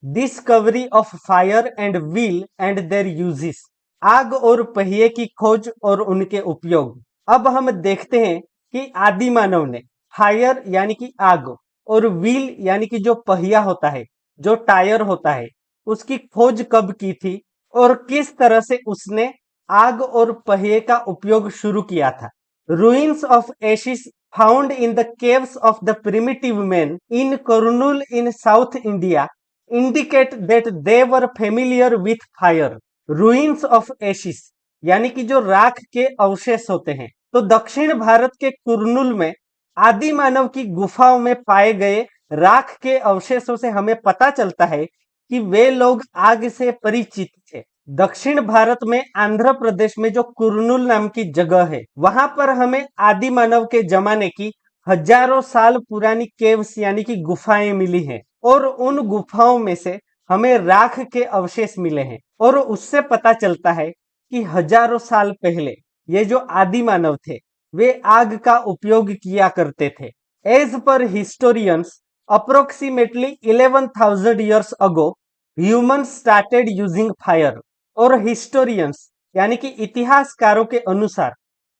Discovery of fire and wheel and there uses. आग और पहिए की खोज और उनके उपयोग। अब हम देखते हैं कि आदि मानव ने फायर यानी कि आग और व्हील यानी कि जो पहिया होता है, जो टायर होता है, उसकी खोज कब की थी और किस तरह से उसने आग और पहिए का उपयोग शुरू किया था। Ruins of Ashes found in the caves of the primitive man in Kurnool in south India indicate that they were familiar with fire. Ruins of Ashes यानी कि जो राख के अवशेष होते हैं, तो दक्षिण भारत के कुरनूल में आदि मानव की गुफाओं में पाए गए राख के अवशेषों से हमें पता चलता है कि वे लोग आग से परिचित थे। दक्षिण भारत में आंध्र प्रदेश में जो कुरनूल नाम की जगह है, वहां पर हमें आदि मानव के जमाने की हजारों साल पुरानी केव्स यानी कि गुफाएं मिली हैं और उन गुफाओं में से हमें राख के अवशेष मिले हैं और उससे पता चलता है कि हजारों साल पहले ये जो आदि मानव थे वे आग का उपयोग किया करते थे। As per historians approximately 11,000 years ago human started using fire. और हिस्टोरियंस यानी कि इतिहासकारों के अनुसार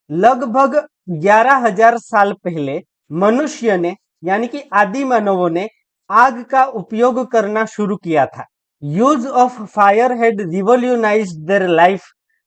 लगभग 11,000 साल पहले मनुष्य ने यानी कि आदि मानवों ने आग का उपयोग करना शुरू किया था। Use of fire had revolutionized their life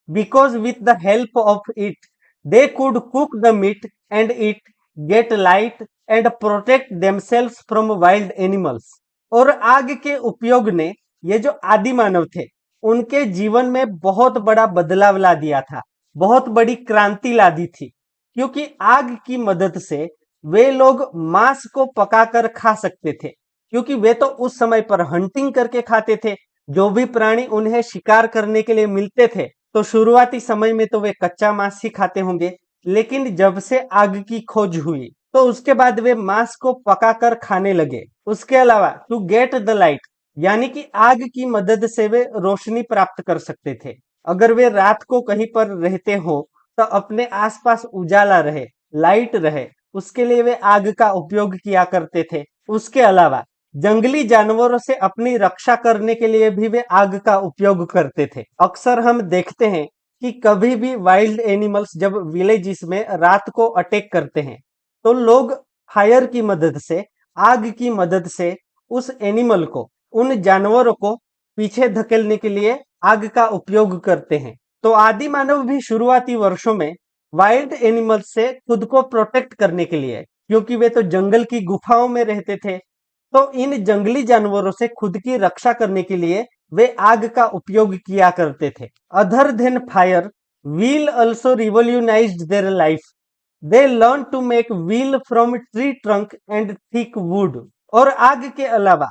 because with the help of it they could cook the meat and eat, get light and protect themselves from wild animals. और आग के उपयोग ने ये जो आदि मानव थे उनके जीवन में बहुत बड़ा बदलाव ला दिया था, बहुत बड़ी क्रांति ला दी थी, क्योंकि आग की मदद से वे लोग मांस को पकाकर खा सकते थे, क्योंकि वे तो उस समय पर हंटिंग करके खाते थे। जो भी प्राणी उन्हें शिकार करने के लिए मिलते थे तो शुरुआती समय में तो वे कच्चा मांस ही खाते होंगे, लेकिन जब से आग की खोज हुई तो उसके बाद वे मांस को पकाकर खाने लगे। उसके अलावा टू गेट द लाइट यानी कि आग की मदद से वे रोशनी प्राप्त कर सकते थे। अगर वे रात को कहीं पर रहते हो तो अपने आसपास उजाला रहे, लाइट रहे, उसके लिए वे आग का उपयोग किया करते थे। उसके अलावा जंगली जानवरों से अपनी रक्षा करने के लिए भी वे आग का उपयोग करते थे। अक्सर हम देखते हैं कि कभी भी वाइल्ड एनिमल्स जब विलेजेस में रात को अटैक करते हैं तो लोग फायर की मदद से, आग की मदद से उस एनिमल को, उन जानवरों को पीछे धकेलने के लिए आग का उपयोग करते हैं। तो आदि मानव भी शुरुआती वर्षों में वाइल्ड एनिमल्स से खुद को प्रोटेक्ट करने के लिए, क्योंकि वे तो जंगल की गुफाओं में रहते थे, तो इन जंगली जानवरों से खुद की रक्षा करने के लिए वे आग का उपयोग किया करते थे। Other than fire, wheel also revolutionized their life. They learned to make wheel from tree trunk and thick wood. और आग के अलावा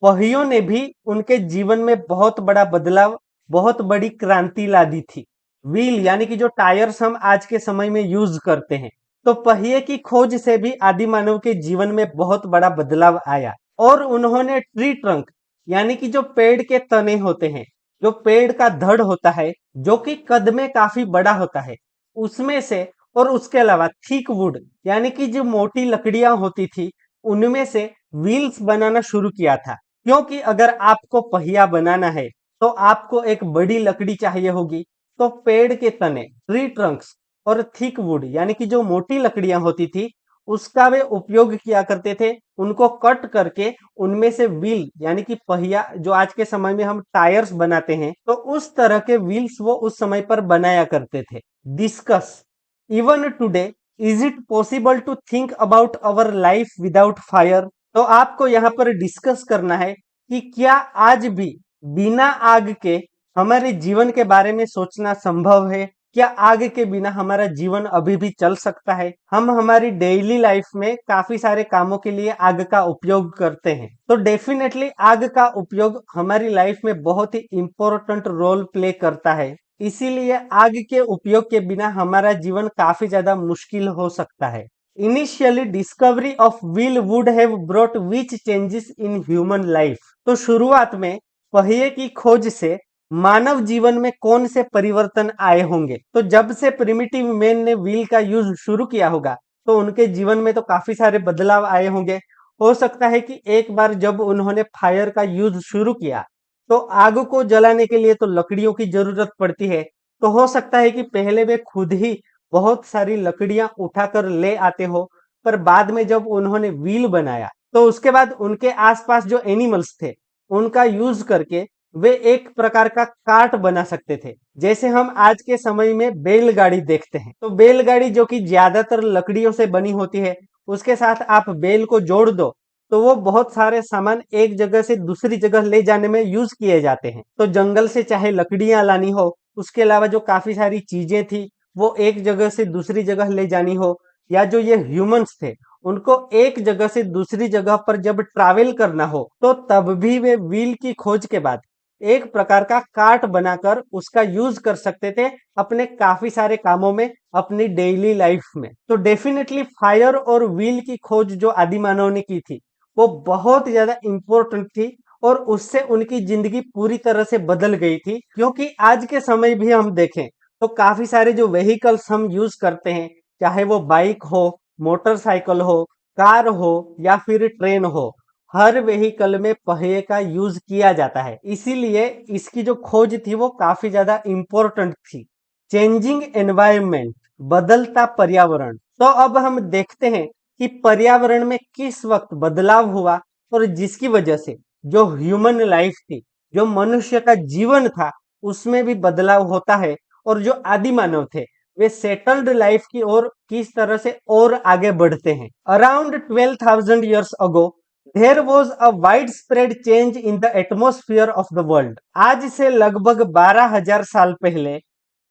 पहियों ने भी उनके जीवन में बहुत बड़ा बदलाव, बहुत बड़ी क्रांति ला दी थी। व्हील यानी कि जो टायर्स हम आज के समय में यूज करते हैं, तो पहिए की खोज से भी आदि मानव के जीवन में बहुत बड़ा बदलाव आया। और उन्होंने ट्री ट्रंक यानी कि जो पेड़ के तने होते हैं, जो पेड़ का धड़ होता है, जो कि कद में काफी बड़ा होता है, उसमें से, और उसके अलावा थिक वुड यानी कि जो मोटी लकड़ियां होती थी, उनमें से व्हील्स बनाना शुरू किया था। क्योंकि अगर आपको पहिया बनाना है तो आपको एक बड़ी लकड़ी चाहिए होगी, तो पेड़ के तने, ट्री ट्रंक्स और थिक वुड यानी कि जो मोटी लकड़ियां होती थी उसका वे उपयोग किया करते थे। उनको कट करके उनमें से व्हील यानी कि पहिया, जो आज के समय में हम टायर्स बनाते हैं, तो उस तरह के व्हील्स वो उस समय पर बनाया करते थे। Discuss even today, is it possible to think about our life without fire. तो आपको यहाँ पर डिस्कस करना है कि क्या आज भी बिना आग के हमारे जीवन के बारे में सोचना संभव है? क्या आग के बिना हमारा जीवन अभी भी चल सकता है? हम हमारी डेली लाइफ में काफी सारे कामों के लिए आग का उपयोग करते हैं, तो डेफिनेटली आग का उपयोग हमारी लाइफ में बहुत ही इंपॉर्टेंट रोल प्ले करता है। इसीलिए आग के उपयोग के बिना हमारा जीवन काफी ज्यादा मुश्किल हो सकता है। Initially discovery of wheel would have brought which changes in human life. तो शुरुआत में पहिए की खोज से मानव जीवन में कौन से परिवर्तन आए होंगे? तो जब से प्रिमिटिव मैन ने व्हील का यूज शुरू किया होगा तो उनके जीवन में तो काफी सारे बदलाव आए होंगे। हो सकता है कि एक बार जब उन्होंने फायर का यूज शुरू किया तो आग को जलाने के लिए तो लकड़ियों की जरूरत पड़ती है। तो हो सकता है कि पहले वे खुद ही बहुत सारी लकड़ियां उठाकर ले आते हो, पर बाद में जब उन्होंने व्हील बनाया तो उसके बाद उनके आसपास जो एनिमल्स थे उनका यूज करके वे एक प्रकार का कार्ट बना सकते थे। जैसे हम आज के समय में बैलगाड़ी देखते हैं, तो बैलगाड़ी जो कि ज्यादातर लकड़ियों से बनी होती है, उसके साथ आप बैल को जोड़ दो तो वो बहुत सारे सामान एक जगह से दूसरी जगह ले जाने में यूज किए जाते हैं। तो जंगल से चाहे लकड़ियां लानी हो, उसके अलावा जो काफी सारी चीजें थी वो एक जगह से दूसरी जगह ले जानी हो, या जो ये ह्यूमंस थे उनको एक जगह से दूसरी जगह पर जब ट्रैवल करना हो, तो तब भी वे व्हील की खोज के बाद एक प्रकार का कार्ट बनाकर उसका यूज कर सकते थे अपने काफी सारे कामों में, अपनी डेली लाइफ में। तो डेफिनेटली फायर और व्हील की खोज जो आदि मानव ने की थी वो बहुत ज्यादा इंपॉर्टेंट थी, और उससे उनकी जिंदगी पूरी तरह से बदल गई थी। क्योंकि आज के समय भी हम देखें तो काफी सारे जो व्हीकल्स हम यूज करते हैं, चाहे वो बाइक हो, मोटरसाइकिल हो, कार हो या फिर ट्रेन हो, हर व्हीकल में पहिए का यूज किया जाता है। इसीलिए इसकी जो खोज थी वो काफी ज्यादा इंपॉर्टेंट थी। चेंजिंग एनवायरनमेंट, बदलता पर्यावरण। तो अब हम देखते हैं कि पर्यावरण में किस वक्त बदलाव हुआ और जिसकी वजह से जो ह्यूमन लाइफ थी, जो मनुष्य का जीवन था, उसमें भी बदलाव होता है, और जो आदि मानव थे वे सेटल्ड लाइफ की ओर किस तरह से और आगे बढ़ते हैं। Around 12,000 years ago there was a widespread change in the atmosphere of the world। आज से लगभग 12,000 साल पहले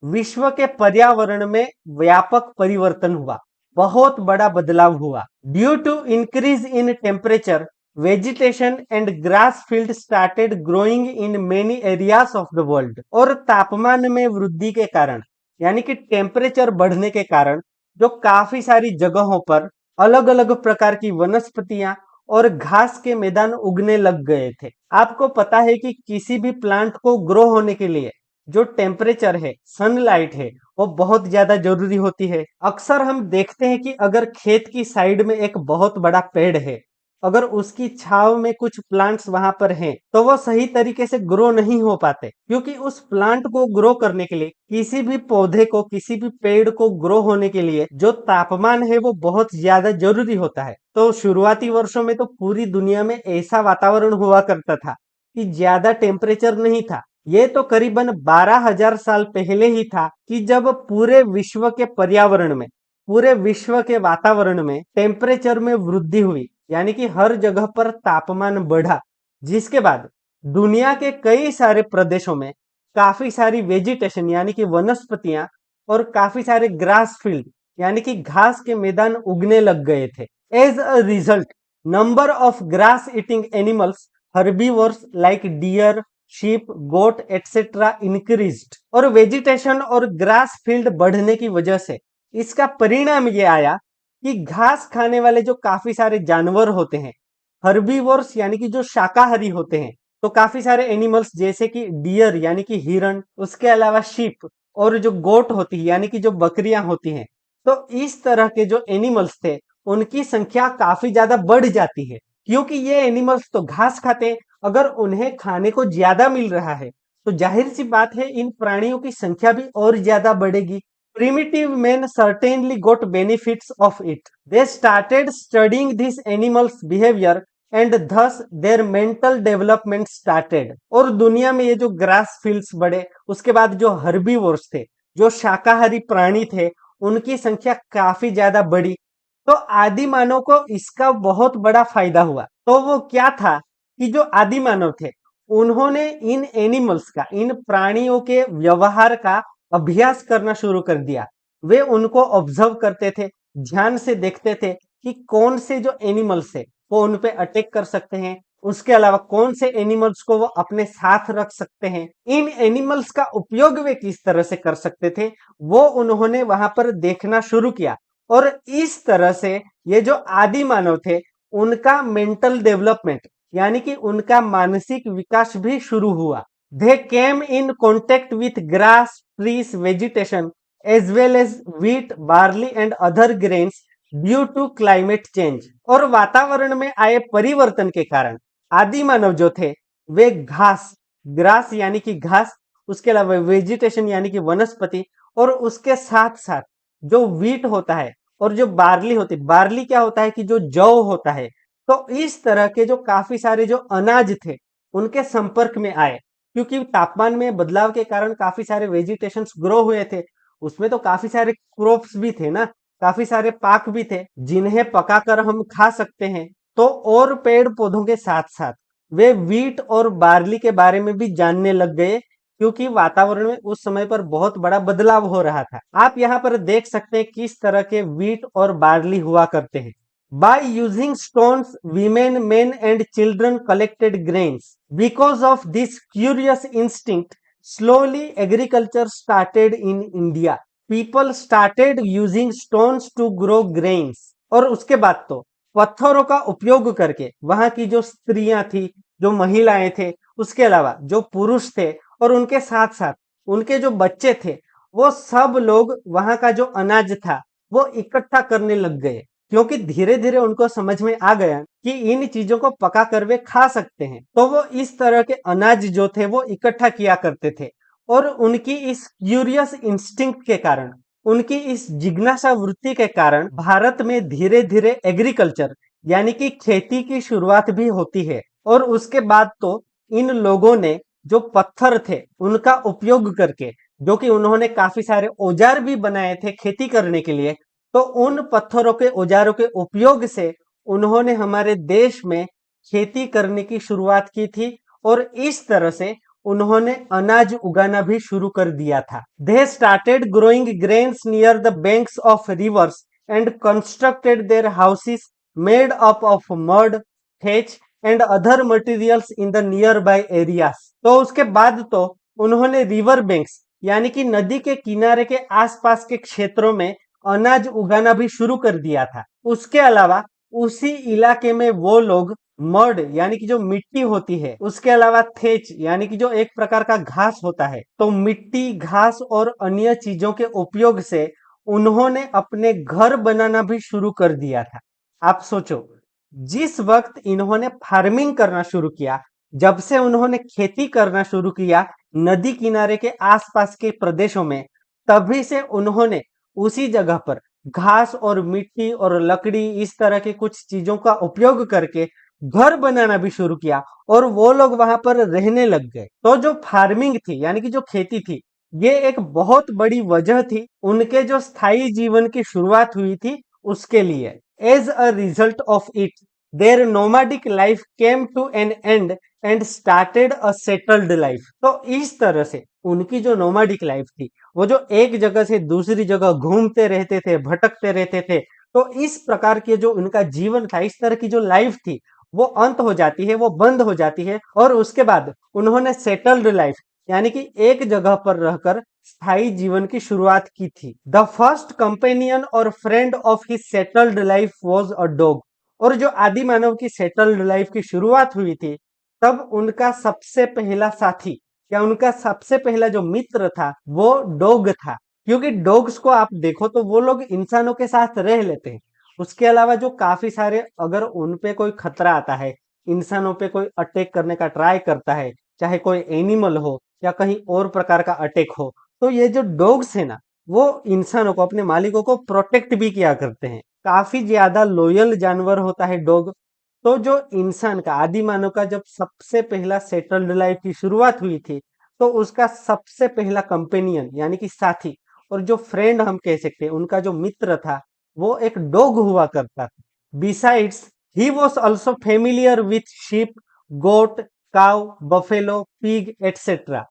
विश्व के पर्यावरण में व्यापक परिवर्तन हुआ, बहुत बड़ा बदलाव हुआ। Due to increase in temperature, vegetation and grass field started growing in many areas of the world. और तापमान में वृद्धि के कारण, यानी कि टेम्परेचर बढ़ने के कारण, जो काफी सारी जगहों पर अलग अलग प्रकार की वनस्पतियां और घास के मैदान उगने लग गए थे। आपको पता है कि किसी भी प्लांट को ग्रो होने के लिए जो टेम्परेचर है, सनलाइट है, वो बहुत ज्यादा जरूरी होती है। अक्सर हम देखते हैं कि अगर खेत की साइड में एक बहुत बड़ा पेड़ है, अगर उसकी छाव में कुछ प्लांट्स वहां पर हैं, तो वो सही तरीके से ग्रो नहीं हो पाते, क्योंकि उस प्लांट को ग्रो करने के लिए, किसी भी पौधे को, किसी भी पेड़ को ग्रो होने के लिए जो तापमान है वो बहुत ज्यादा जरूरी होता है। तो शुरुआती वर्षों में तो पूरी दुनिया में ऐसा वातावरण हुआ करता था कि ज्यादा टेम्परेचर नहीं था। ये तो करीबन 12,000 साल पहले ही था कि जब पूरे विश्व के पर्यावरण में, पूरे विश्व के वातावरण में टेम्परेचर में वृद्धि हुई, यानी कि हर जगह पर तापमान बढ़ा, जिसके बाद दुनिया के कई सारे प्रदेशों में काफी सारी वेजिटेशन यानी कि वनस्पतियां और काफी सारे ग्रास फील्ड यानी कि घास के मैदान उगने लग गए थे। As a result, number of grass eating animals, herbivores like deer, sheep, goat etcetera increased. और वेजिटेशन और ग्रास फील्ड बढ़ने की वजह से इसका परिणाम ये आया कि घास खाने वाले जो काफी सारे जानवर होते हैं, हर्बीवर्स यानी कि जो शाकाहारी होते हैं, तो काफी सारे एनिमल्स जैसे कि डियर यानी कि हिरण, उसके अलावा शीप, और जो गोट होती है यानी कि जो बकरियां होती हैं, तो इस तरह के जो एनिमल्स थे उनकी संख्या काफी ज्यादा बढ़ जाती है। क्योंकि ये एनिमल्स तो घास खाते हैं, अगर उन्हें खाने को ज्यादा मिल रहा है तो जाहिर सी बात है इन प्राणियों की संख्या भी और ज्यादा बढ़ेगी। Primitive men certainly got benefits of it. They started studying these animals' behavior and thus their mental development started। और दुनिया में ये जो ग्रास फील्ड्स बढ़े, उसके बाद जो हर्बीवोर्स थे, जो शाकाहारी प्राणी थे, उनकी संख्या काफी ज्यादा बढ़ी। तो आदि मानव को इसका बहुत बड़ा फायदा हुआ। तो वो क्या था कि जो आदि मानव थे उन्होंने इन एनिमल्स का, इन प्राणियों के व्यवहार का अभ्यास करना शुरू कर दिया। वे उनको ऑब्जर्व करते थे, ध्यान से देखते थे कि कौन से जो एनिमल्स है वो उन पे अटैक कर सकते हैं, उसके अलावा कौन से एनिमल्स को वो अपने साथ रख सकते हैं, इन एनिमल्स का उपयोग वे किस तरह से कर सकते थे, वो उन्होंने वहां पर देखना शुरू किया। और इस तरह से ये जो आदि मानव थे उनका मेंटल डेवलपमेंट यानी कि उनका मानसिक विकास भी शुरू हुआ। They came in contact with grass, trees, vegetation as well as wheat, barley and other grains due to climate change. और वातावरण में आए परिवर्तन के कारण आदि मानव जो थे वे घास, ग्रास यानी कि घास, उसके अलावा वेजिटेशन यानी कि वनस्पति, और उसके साथ साथ जो वीट होता है और जो बार्ली होती है, बार्ली क्या होता है कि जो जौ होता है, तो इस तरह के जो काफी सारे जो अनाज थे उनके संपर्क में आए, क्योंकि तापमान में बदलाव के कारण काफी सारे वेजिटेशंस ग्रो हुए थे, उसमें तो काफी सारे क्रॉप्स भी थे ना, काफी सारे पाक भी थे जिन्हें पकाकर हम खा सकते हैं। तो और पेड़ पौधों के साथ साथ वे वीट और बार्ली के बारे में भी जानने लग गए, क्योंकि वातावरण में उस समय पर बहुत बड़ा बदलाव हो रहा था। आप यहाँ पर देख सकते हैं किस तरह के वीट और बार्ली हुआ करते हैं। By using stones, women, men, and children collected grains. Because of this curious instinct, slowly agriculture started in India. People started using stones to grow grains. और उसके बाद तो पत्थरों का उपयोग करके वहां की जो स्त्रियां थी, जो महिलाएं थे, उसके अलावा जो पुरुष थे और उनके साथ साथ उनके जो बच्चे थे, वो सब लोग वहां का जो अनाज था वो इकट्ठा करने लग गए, क्योंकि धीरे धीरे उनको समझ में आ गया कि इन चीजों को पका कर वे खा सकते हैं। तो वो इस तरह के अनाज जो थे वो इकट्ठा किया करते थे। और उनकी इस क्यूरियस इंस्टिंक्ट के कारण, उनकी इस जिज्ञासा वृत्ति के कारण भारत में धीरे धीरे एग्रीकल्चर यानी कि खेती की शुरुआत भी होती है। और उसके बाद तो इन लोगों ने जो पत्थर थे उनका उपयोग करके, जो कि उन्होंने काफी सारे औजार भी बनाए थे खेती करने के लिए, तो उन पत्थरों के औजारों के उपयोग से उन्होंने हमारे देश में खेती करने की शुरुआत की थी। और इस तरह से उन्होंने अनाज उगाना भी शुरू कर दिया था। They started growing grains near the banks of rivers and constructed their houses made up of mud, thatch and other materials in the nearby areas. तो उसके बाद तो उन्होंने रिवर बैंक्स यानी कि नदी के किनारे के आसपास के क्षेत्रों में अनाज उगाना भी शुरू कर दिया था। उसके अलावा उसी इलाके में वो लोग मड यानी कि जो मिट्टी होती है, उसके अलावा थेच यानी कि जो एक प्रकार का घास होता है, तो मिट्टी, घास और अन्य चीजों के उपयोग से उन्होंने अपने घर बनाना भी शुरू कर दिया था। आप सोचो, जिस वक्त इन्होंने फार्मिंग करना शुरू किया, जब से उन्होंने खेती करना शुरू किया नदी किनारे के आसपास के प्रदेशों में, तभी से उन्होंने उसी जगह पर घास और मिट्टी और लकड़ी इस तरह के कुछ चीजों का उपयोग करके घर बनाना भी शुरू किया और वो लोग वहां पर रहने लग गए। तो जो फार्मिंग थी यानी कि जो खेती थी, ये एक बहुत बड़ी वजह थी उनके जो स्थायी जीवन की शुरुआत हुई थी उसके लिए। As a result of it, their nomadic life came to an end and started a settled life. तो इस तरह से उनकी जो नोमैडिक लाइफ थी, वो जो एक जगह से दूसरी जगह घूमते रहते थे, भटकते रहते थे, तो इस प्रकार के जो उनका जीवन था, इस तरह की जो लाइफ थी, वो अंत हो जाती है, वो बंद हो जाती है। और उसके बाद उन्होंने सेटल्ड लाइफ यानी कि एक जगह पर रहकर स्थायी जीवन की शुरुआत की थी। द फर्स्ट कंपेनियन और friend of his settled life was a dog. और जो आदि मानव की सेटल्ड लाइफ की शुरुआत हुई थी, तब उनका सबसे पहला साथी या उनका सबसे पहला जो मित्र था वो डॉग था। क्योंकि डॉग्स को आप देखो तो वो लोग इंसानों के साथ रह लेते हैं। उसके अलावा जो काफी सारे, अगर उन पे कोई खतरा आता है, इंसानों पे कोई अटैक करने का ट्राई करता है, चाहे कोई एनिमल हो या कहीं और प्रकार का अटैक हो, तो ये जो डॉग्स है ना, वो इंसानों को, अपने मालिकों को प्रोटेक्ट भी किया करते हैं। काफी ज्यादा लॉयल जानवर होता है डॉग। तो जो इंसान का, आदि मानव का जब सबसे पहला सेटल्ड लाइफ की शुरुआत हुई थी, तो उसका सबसे पहला कंपेनियन यानी कि साथी और जो फ्रेंड हम कह सकते हैं, उनका जो मित्र था, वो एक डॉग हुआ करता था। Besides, he was also familiar with sheep, goat, cow, buffalo, pig etcetera.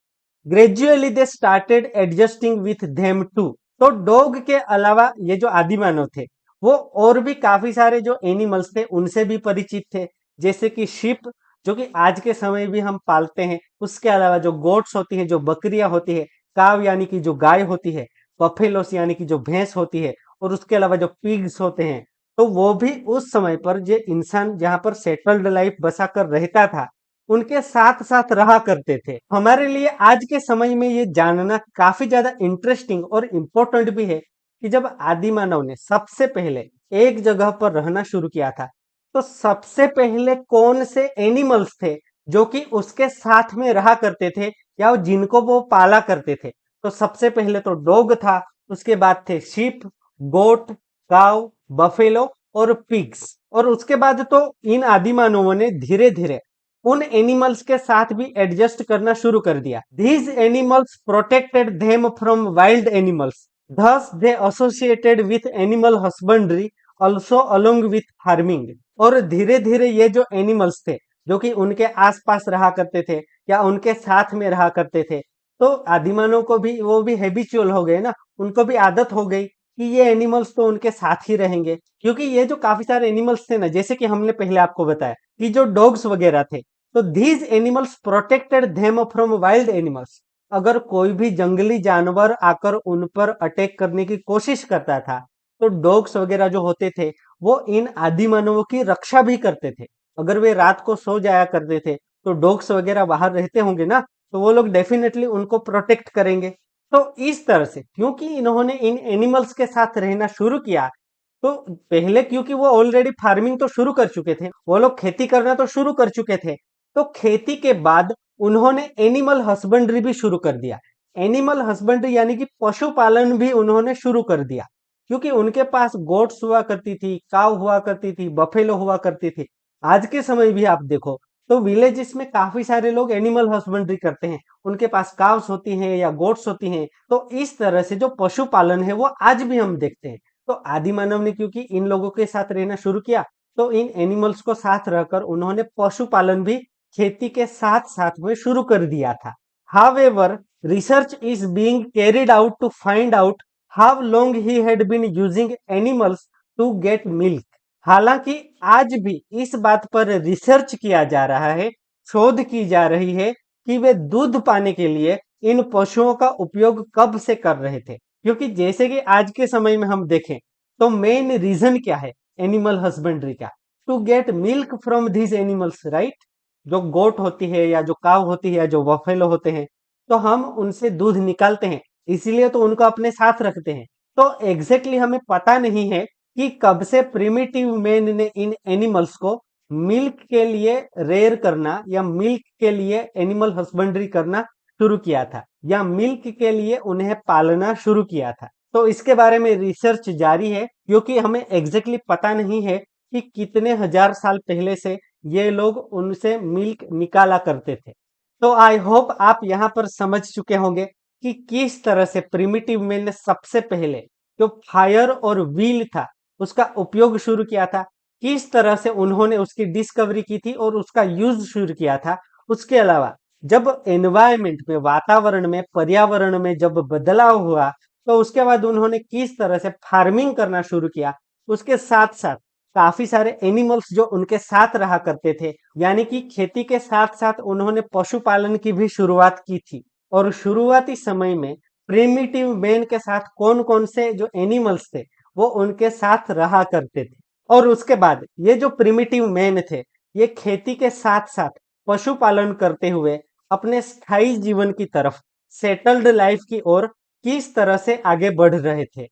Gradually they started adjusting with them too. तो डॉग के अलावा ये जो आदि मानव थे, वो और भी काफी सारे जो एनिमल्स थे उनसे भी परिचित थे, जैसे कि शिप, जो कि आज के समय भी हम पालते हैं। उसके अलावा जो गोट्स होती है, जो बकरियां होती है, काव यानी कि जो गाय होती है, बफेलोस यानी कि जो भैंस होती है, और उसके अलावा जो पिग्स होते हैं, तो वो भी उस समय पर जो इंसान जहां पर सेटल्ड लाइफ बसा कर रहता था, उनके साथ साथ रहा करते थे। हमारे लिए आज के समय में ये जानना काफी ज्यादा इंटरेस्टिंग और इम्पोर्टेंट भी है कि जब आदि मानव ने सबसे पहले एक जगह पर रहना शुरू किया था, तो सबसे पहले कौन से एनिमल्स थे जो कि उसके साथ में रहा करते थे या जिनको वो पाला करते थे? तो सबसे पहले तो डॉग था, उसके बाद थे शीप, गोट, काउ, बफेलो और पिग्स। और उसके बाद तो इन आदि मानवों ने धीरे धीरे उन एनिमल्स के साथ भी एडजस्ट करना शुरू कर दिया। These animals protected them from wild animals, thus they associated with animal husbandry also along with farming। और धीरे धीरे ये जो एनिमल्स थे जो कि उनके आसपास रहा करते थे या उनके साथ में रहा करते थे, तो आदिमानव को भी वो भी हैबिचुअल हो गए ना, उनको भी आदत हो गई कि ये एनिमल्स तो उनके साथ ही रहेंगे। क्योंकि ये जो काफी सारे एनिमल्स थे ना, जैसे कि हमने पहले आपको बताया कि जो डॉग्स वगैरह थे, तो these animals protected them from wild animals. अगर कोई भी जंगली जानवर आकर उन पर अटैक करने की कोशिश करता था, तो डॉग्स वगैरह जो होते थे वो इन आदि मानवों की रक्षा भी करते थे। अगर वे रात को सो जाया करते थे, तो डॉग्स वगैरह बाहर रहते होंगे ना, तो वो लोग डेफिनेटली उनको प्रोटेक्ट करेंगे। तो इस तरह से क्योंकि इन्होंने इन एनिमल्स के साथ रहना शुरू किया, तो पहले क्योंकि वो ऑलरेडी फार्मिंग तो शुरू कर चुके थे, वो लोग खेती करना तो शुरू कर चुके थे, तो खेती के बाद उन्होंने एनिमल हस्बेंड्री भी शुरू कर दिया। एनिमल हस्बेंड्री यानी कि पशुपालन भी उन्होंने शुरू कर दिया, क्योंकि उनके पास गोट्स हुआ करती थी, काव हुआ करती थी, बफेलो हुआ करती थी। आज के समय भी आप देखो तो विलेजेस में काफी सारे लोग एनिमल हस्बेंड्री करते हैं, उनके पास काव्स होती हैं या गोट्स होती हैं। तो इस तरह से जो पशुपालन है वो आज भी हम देखते हैं। तो आदि मानव ने क्योंकि इन लोगों के साथ रहना शुरू किया, तो इन एनिमल्स को साथ रहकर उन्होंने पशुपालन भी खेती के साथ साथ में शुरू कर दिया था। However research is being carried out to find out how long he had been using animals to get milk. हालांकि आज भी इस बात पर रिसर्च किया जा रहा है, शोध की जा रही है कि वे दूध पाने के लिए इन पशुओं का उपयोग कब से कर रहे थे। क्योंकि जैसे कि आज के समय में हम देखें, तो मेन रीजन क्या है एनिमल हस्बेंड्री का? To get milk from these animals, right? जो गोट होती है या जो काव होती है या जो बफेलो होते हैं, तो हम उनसे दूध निकालते हैं, इसीलिए तो उनको अपने साथ रखते हैं। तो एग्जैक्टली हमें पता नहीं है कि कब से प्रिमिटिव मैन ने इन एनिमल्स को मिल्क के लिए रेयर करना या मिल्क के लिए एनिमल हस्बेंड्री करना शुरू किया था, या मिल्क के लिए उन्हें पालना शुरू किया था। तो इसके बारे में रिसर्च जारी है, क्योंकि हमें एग्जैक्टली पता नहीं है कि कितने हजार साल पहले से ये लोग उनसे मिल्क निकाला करते थे। तो आई होप आप यहाँ पर समझ चुके होंगे कि किस तरह से प्रिमिटिव मैन ने सबसे पहले जो फायर और व्हील था उसका उपयोग शुरू किया था, किस तरह से उन्होंने उसकी डिस्कवरी की थी और उसका यूज शुरू किया था। उसके अलावा जब एनवायरमेंट में, वातावरण में, पर्यावरण में जब बदलाव हुआ, तो उसके बाद उन्होंने किस तरह से फार्मिंग करना शुरू किया। उसके साथ साथ काफी सारे एनिमल्स जो उनके साथ रहा करते थे, यानी कि खेती के साथ साथ उन्होंने पशुपालन की भी शुरुआत की थी। और शुरुआती समय में प्रिमिटिव मैन के साथ कौन कौन से जो एनिमल्स थे वो उनके साथ रहा करते थे। और उसके बाद ये जो प्रिमिटिव मैन थे, ये खेती के साथ साथ पशुपालन करते हुए अपने स्थायी जीवन की तरफ, सेटल्ड लाइफ की ओर किस तरह से आगे बढ़ रहे थे।